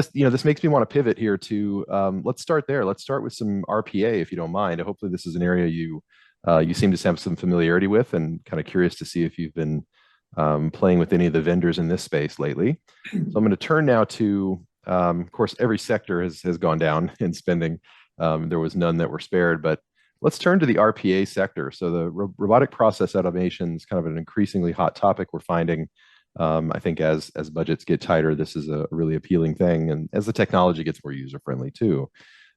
this makes me want to pivot here to let's start there. Let's start with some RPA, if you don't mind. Hopefully, this is an area you seem to have some familiarity with, and kind of curious to see if you've been playing with any of the vendors in this space lately. So I'm going to turn now to, of course, every sector has gone down in spending. There was none that were spared, but let's turn to the RPA sector. So the robotic process automation is kind of an increasingly hot topic we're finding. I think as budgets get tighter, this is a really appealing thing, and as the technology gets more user friendly too.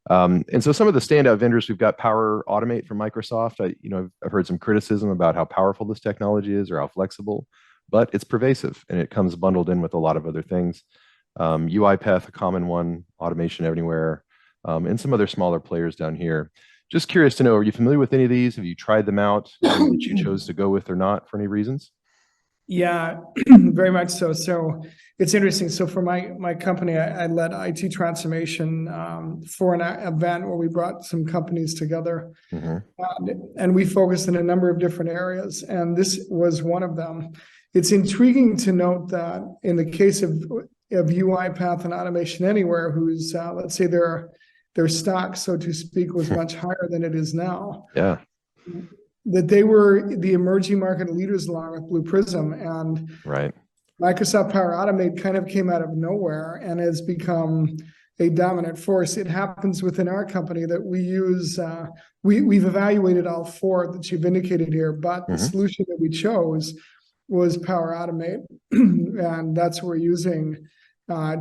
And so some of the standout vendors, we've got Power Automate from Microsoft. I've heard some criticism about how powerful this technology is or how flexible, but it's pervasive and it comes bundled in with a lot of other things. UiPath, a common one, Automation Everywhere, and some other smaller players down here. Just curious to know, are you familiar with any of these? Have you tried them out? That you chose to go with or not for any reasons? Yeah, very much so. So it's interesting. So for my company, I led IT transformation for an event where we brought some companies together, and we focused in a number of different areas, and this was one of them. It's intriguing to note that in the case of UiPath and Automation Anywhere, whose let's say their stock, so to speak, was much higher than it is now. Yeah. That they were the emerging market leaders along with Blue Prism, and right. Microsoft Power Automate kind of came out of nowhere and has become a dominant force. It happens within our company that we use, we've evaluated all four that you've indicated here, but the solution that we chose was Power Automate, and that's what we're using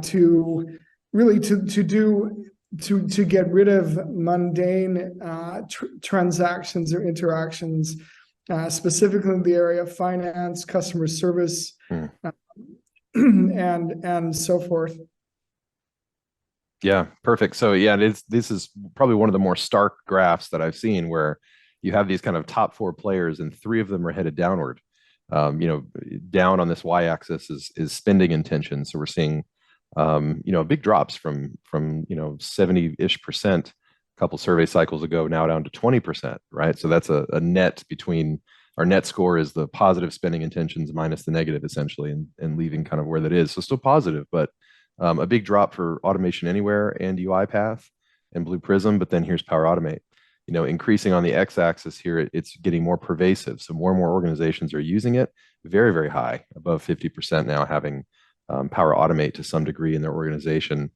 to really to get rid of mundane transactions or interactions, specifically in the area of finance, customer service, and so forth. Yeah, perfect. So yeah, this is probably one of the more stark graphs that I've seen, where you have these kind of top four players and three of them are headed downward. Down on this y-axis is spending intention. So we're seeing big drops from 70-ish% a couple survey cycles ago, now down to 20%, right? So that's a net between our net score is the positive spending intentions minus the negative, essentially, and leaving kind of where that is. So still positive, but a big drop for Automation Anywhere and UiPath and Blue Prism. But then here's Power Automate. Increasing on the x-axis here, it's getting more pervasive. So more and more organizations are using it, very, very high, above 50% now having Power Automate to some degree in their organization,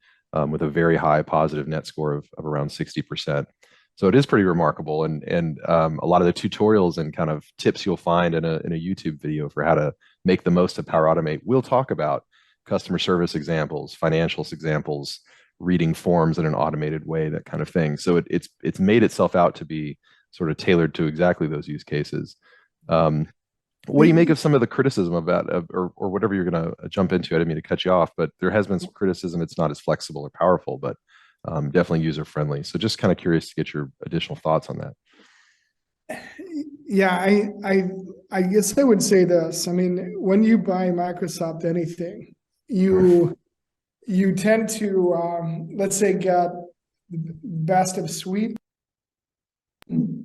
with a very high positive net score of around 60%. So it is pretty remarkable, and a lot of the tutorials and kind of tips you'll find in a YouTube video for how to make the most of Power Automate will talk about customer service examples, financials examples, reading forms in an automated way, that kind of thing. So it's made itself out to be sort of tailored to exactly those use cases. What do you make of some of the criticism about, or whatever you're going to jump into? I didn't mean to cut you off, but there has been some criticism. It's not as flexible or powerful, but definitely user friendly. So just kind of curious to get your additional thoughts on that. Yeah, I guess I would say this. I mean, when you buy Microsoft anything, you tend to let's say get best of suite,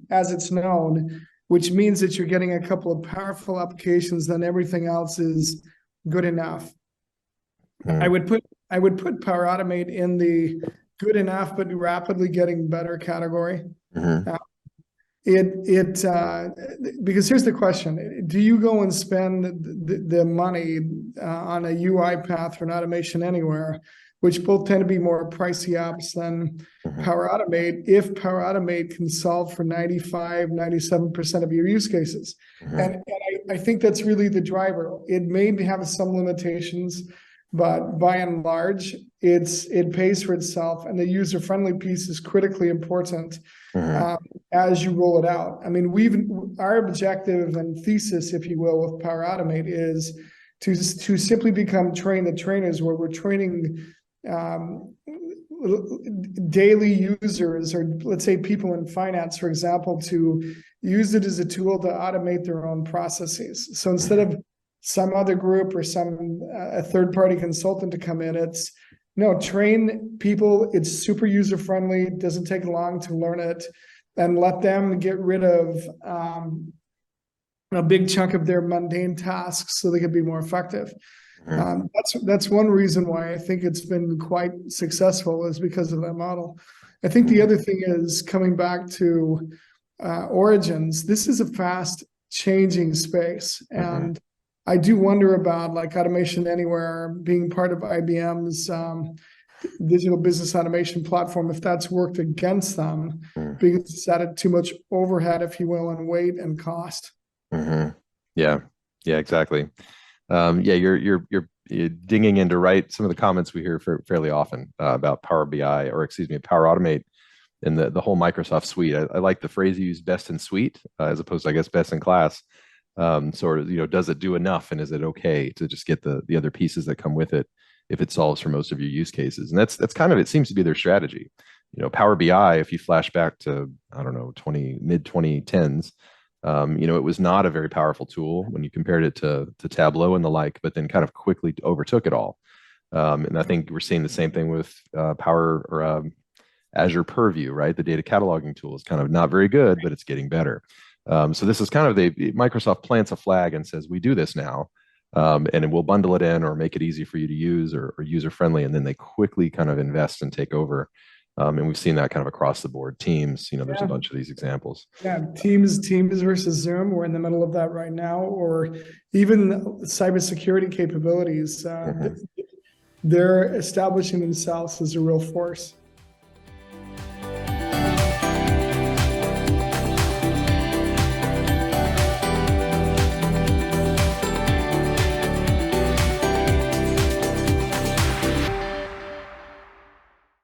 as it's known, which means that you're getting a couple of powerful applications, then everything else is good enough. I would put Power Automate in the good enough but rapidly getting better category. Because here's the question: do you go and spend the money on a UiPath or an Automation Anywhere, which both tend to be more pricey apps than Power Automate, if Power Automate can solve for 95-97% of your use cases? And I think that's really the driver. It may have some limitations, but by and large, it pays for itself, and the user-friendly piece is critically important as you roll it out. I mean, our objective and thesis, if you will, with Power Automate is to simply become train the trainers, where we're training daily users, or let's say people in finance, for example, to use it as a tool to automate their own processes. So instead of some other group or a third-party consultant to come in, it's train people. It's super user-friendly. It doesn't take long to learn it, and let them get rid of a big chunk of their mundane tasks so they can be more effective. Mhm. That's one reason why I think it's been quite successful is because of that model. I think the Mhm. other thing is coming back to origins. This is a fast changing space, Mhm. and I do wonder about like Automation Anywhere being part of IBM's digital business automation platform, if that's worked against them Mhm. because it's added too much overhead, if you will, and weight and cost. Mhm. Yeah, yeah, exactly. Yeah, you're dinging into right some of the comments we hear fairly often about Power BI, or excuse me, Power Automate, and the whole Microsoft suite. I like the phrase you use, best in suite, as opposed to, I guess, best in class. Sort of, does it do enough, and is it okay to just get the other pieces that come with it if it solves for most of your use cases? And that's kind of, it seems to be their strategy. Power BI, if you flash back to, I don't know, mid 2010s, it was not a very powerful tool when you compared it to Tableau and the like, but then kind of quickly overtook it all. And I think we're seeing the same thing with Power or Azure Purview, right? The data cataloging tool is kind of not very good, but it's getting better. So this is kind of Microsoft plants a flag and says, we do this now. And we'll bundle it in or make it easy for you to use, or user friendly. And then they quickly kind of invest and take over. And we've seen that kind of across the board. Teams, there's a Yeah. bunch of these examples. Yeah, Teams versus Zoom. We're in the middle of that right now, or even cybersecurity capabilities. Mhm. They're establishing themselves as a real force.